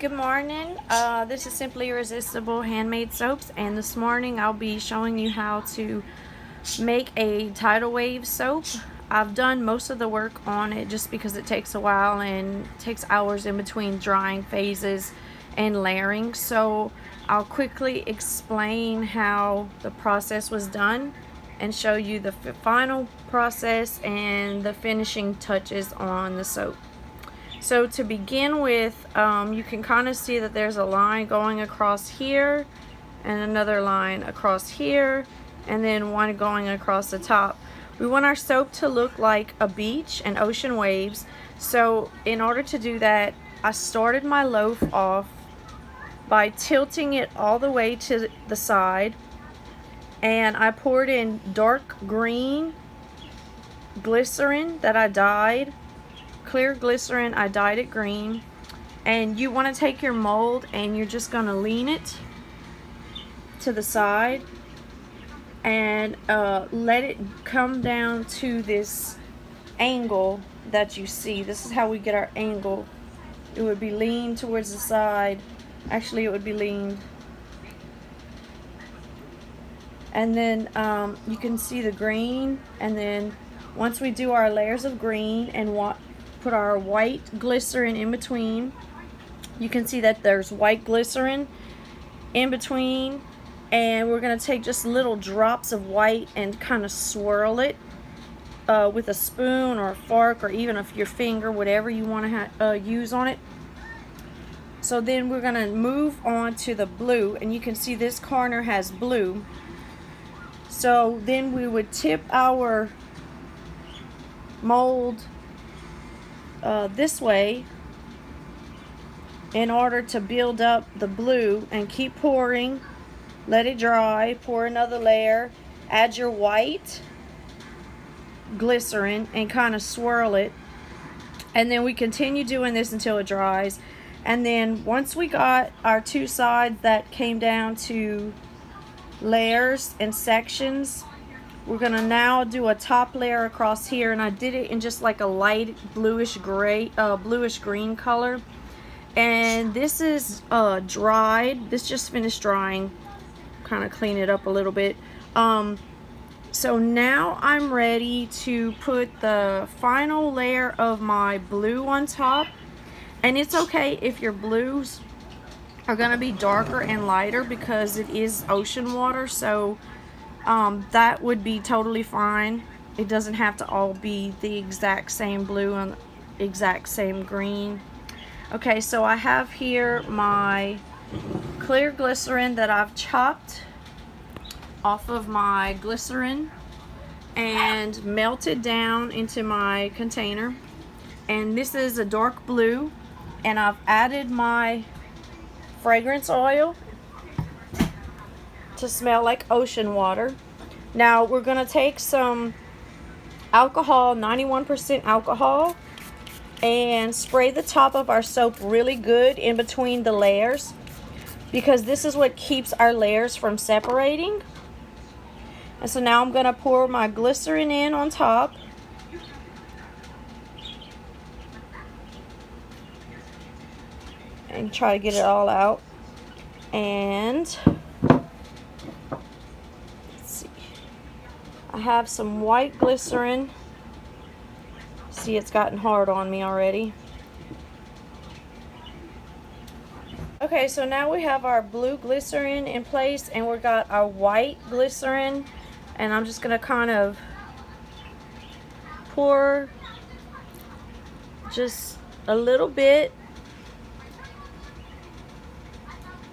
Good morning. This is Simply Irresistible Handmade Soaps, and this morning I'll be showing you how to make a tidal wave soap. I've done most of the work on it just because it takes a while and takes hours in between drying phases and layering. So I'll quickly explain how the process was done and show you the final process and the finishing touches on the soap. So to begin with, you can kind of see that there's a line going across here and another line across here and then one going across the top. We want our soap to look like a beach and ocean waves. So in order to do that, I started my loaf off by tilting it all the way to the side, and I poured in dark green glycerin that I dyed. Clear glycerin, I dyed it green. And you want to take your mold and you're just going to lean it to the side and let it come down to this angle that you see. This is how we get our angle. It would be leaned towards the side. Actually, it would be leaned. And then you can see the green, and then once we do our layers of green and put our white glycerin in between, you can see that there's white glycerin in between, and we're going to take just little drops of white and kind of swirl it with a spoon or a fork or even your finger, whatever you want to use on it. So then we're going to move on to the blue, and you can see this corner has blue. So then we would tip our mold this way in order to build up the blue, and keep pouring. Let it dry, pour another layer, add your white glycerin and kind of swirl it, and then we continue doing this until it dries. And then once we got our two sides that came down to layers and sections, we're gonna now do a top layer across here, and I did it in just like a light bluish gray, bluish green color. And this is dried. This just finished drying. Kind of clean it up a little bit. So now I'm ready to put the final layer of my blue on top. And it's okay if your blues are gonna be darker and lighter because it is ocean water. So that would be totally fine. It doesn't have to all be the exact same blue and exact same green. Okay, so I have here my clear glycerin that I've chopped off of my glycerin and melted down into my container. And this is a dark blue, and I've added my fragrance oil to smell like ocean water. Now we're going to take some alcohol, 91% alcohol, and spray the top of our soap really good in between the layers, because this is what keeps our layers from separating. And so now I'm going to pour my glycerin in on top. And try to get it all out. And I have some white glycerin. See, it's gotten hard on me already. Okay, so now we have our blue glycerin in place, and we've got our white glycerin, and I'm just gonna kind of pour just a little bit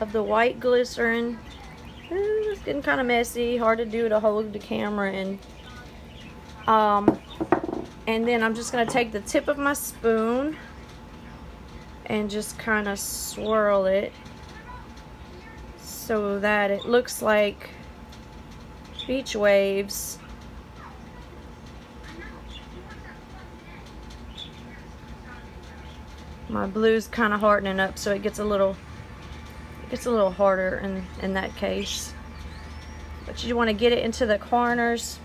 of the white glycerin. It's getting kind of messy, hard to do to hold the camera, and then I'm just going to take the tip of my spoon and just kind of swirl it so that it looks like beach waves. My blue's kind of hardening up, so it gets a little harder in that case. But you want to get it into the corners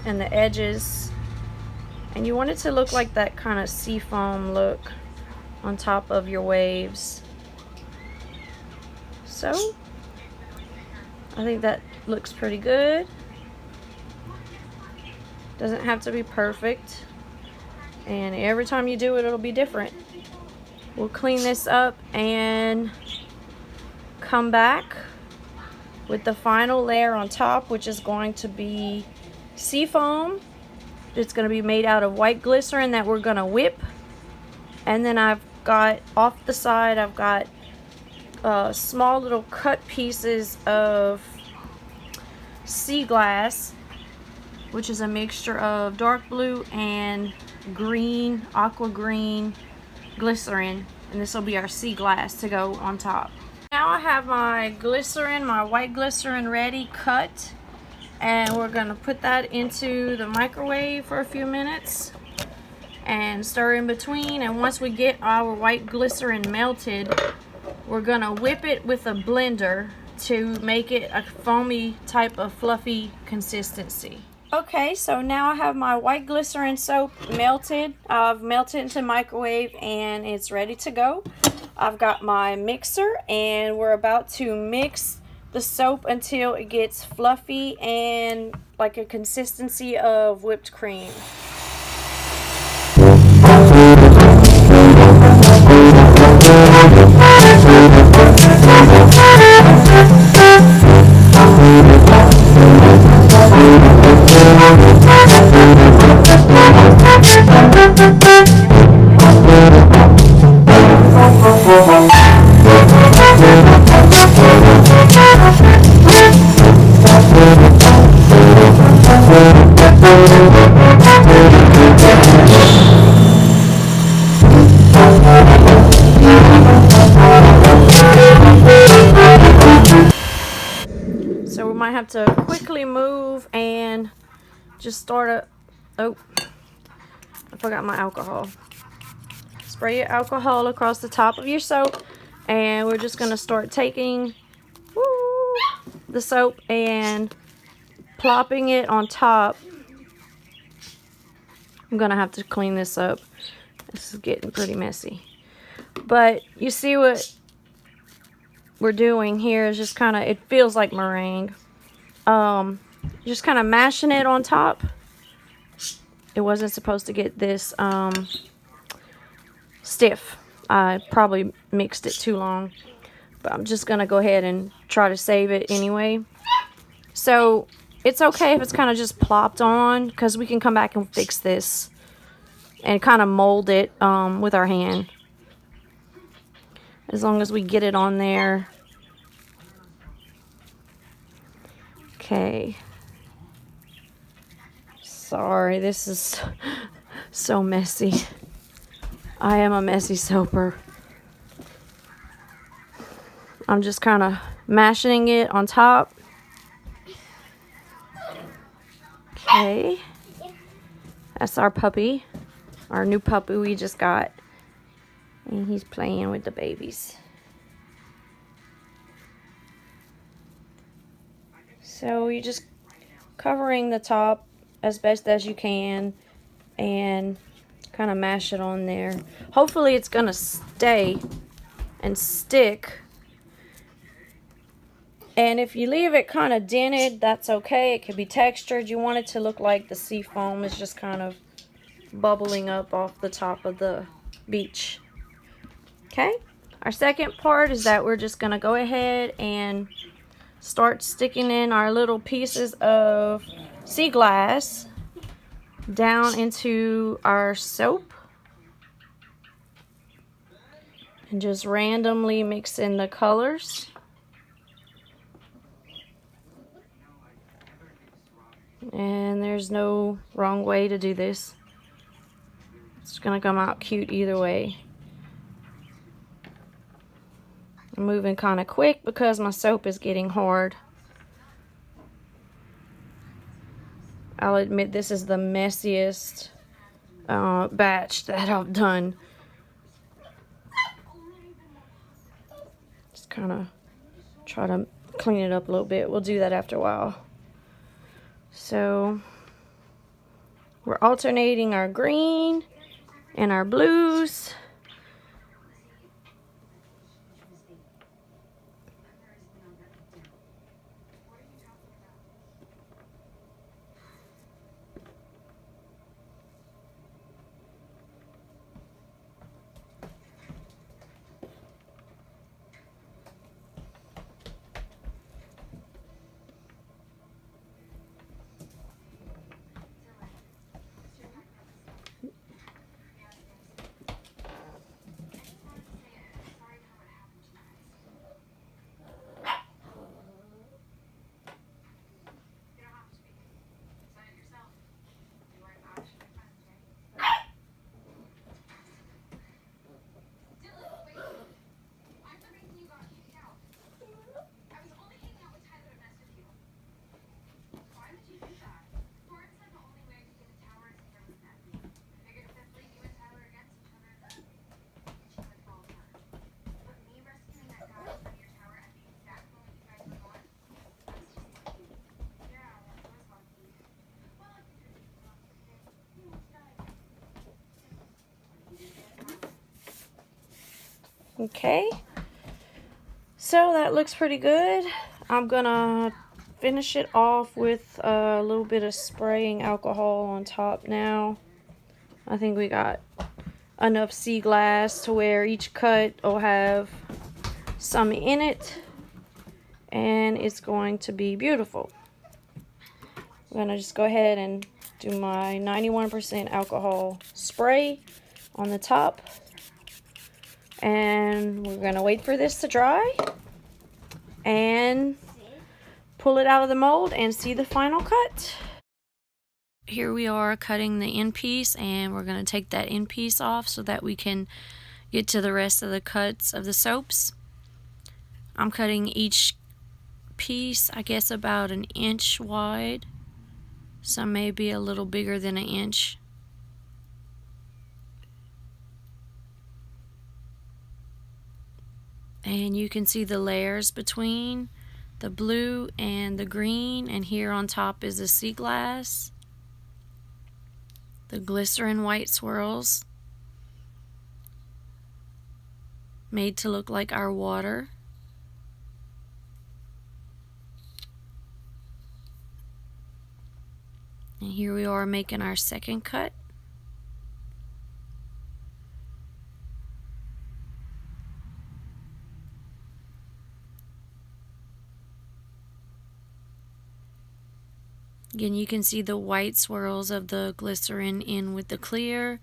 and the edges, and you want it to look like that kind of sea foam look. on top of your waves. So I think that looks pretty good. Doesn't have to be perfect, and every time you do it, it'll be different. We'll clean this up and come back with the final layer on top, which is going to be sea foam. It's going to be made out of white glycerin that we're going to whip. And then I've got off the side, I've got small little cut pieces of sea glass, which is a mixture of dark blue and green, aqua green glycerin, and this will be our sea glass to go on top. Now I have my glycerin, my white glycerin ready cut, and we're going to put that into the microwave for a few minutes and stir in between. And once we get our white glycerin melted, we're going to whip it with a blender to make it a foamy type of fluffy consistency. Okay, so now I have my white glycerin soap melted. I've melted into the microwave and it's ready to go. I've got my mixer and we're about to mix the soap until it gets fluffy and like a consistency of whipped cream. So we might have to quickly move and just start a, oh, I forgot my alcohol. Spray your alcohol across the top of your soap, and we're just gonna start taking the soap and plopping it on top. I'm gonna have to clean this up. This is getting pretty messy. But you see what we're doing here is just kind of, it feels like meringue. Just kind of mashing it on top. It wasn't supposed to get this stiff. I probably mixed it too long, but I'm just gonna go ahead and try to save it anyway. So it's okay if it's kind of just plopped on, because we can come back and fix this and kind of mold it with our hand, as long as we get it on there. Okay. Sorry, this is so messy. I am a messy soaper. I'm just kind of mashing it on top. Okay. That's our puppy. Our new puppy we just got. And he's playing with the babies. So you're just covering the top as best as you can and kind of mash it on there. Hopefully it's gonna stay and stick. And if you leave it kind of dented, that's okay. It could be textured. You want it to look like the sea foam is just kind of bubbling up off the top of the beach. Okay, our second part is that we're just gonna go ahead and start sticking in our little pieces of sea glass down into our soap and just randomly mix in the colors. And there's no wrong way to do this. It's gonna come out cute either way. I'm moving kind of quick because my soap is getting hard. I'll admit this is the messiest batch that I've done. Just kind of try to clean it up a little bit. We'll do that after a while. So we're alternating our green and our blues. Okay, so that looks pretty good. I'm gonna finish it off with a little bit of spraying alcohol on top now. I think we got enough sea glass to where each cut will have some in it, and it's going to be beautiful. I'm gonna just go ahead and do my 91% alcohol spray on the top, and we're gonna wait for this to dry and pull it out of the mold and see the final cut. Here we are cutting the end piece, and we're going to take that end piece off so that we can get to the rest of the cuts of the soaps. I'm cutting each piece, I guess, about an inch wide. Some may be a little bigger than an inch. And you can see the layers between the blue and the green, and here on top is the sea glass. The glycerin white swirls made to look like our water. And here we are making our second cut. Again, you can see the white swirls of the glycerin in with the clear,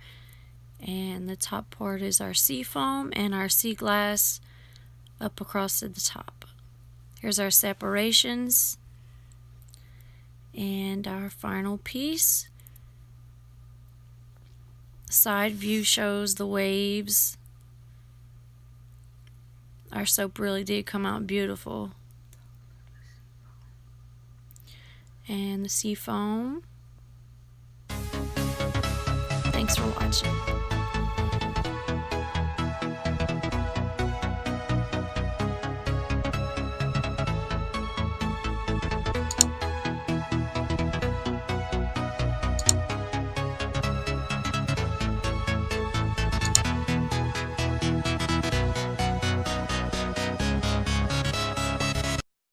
and the top part is our sea foam and our sea glass up across at the top. Here's our separations and our final piece. Side view shows the waves. Our soap really did come out beautiful. And the sea foam. Thanks for watching.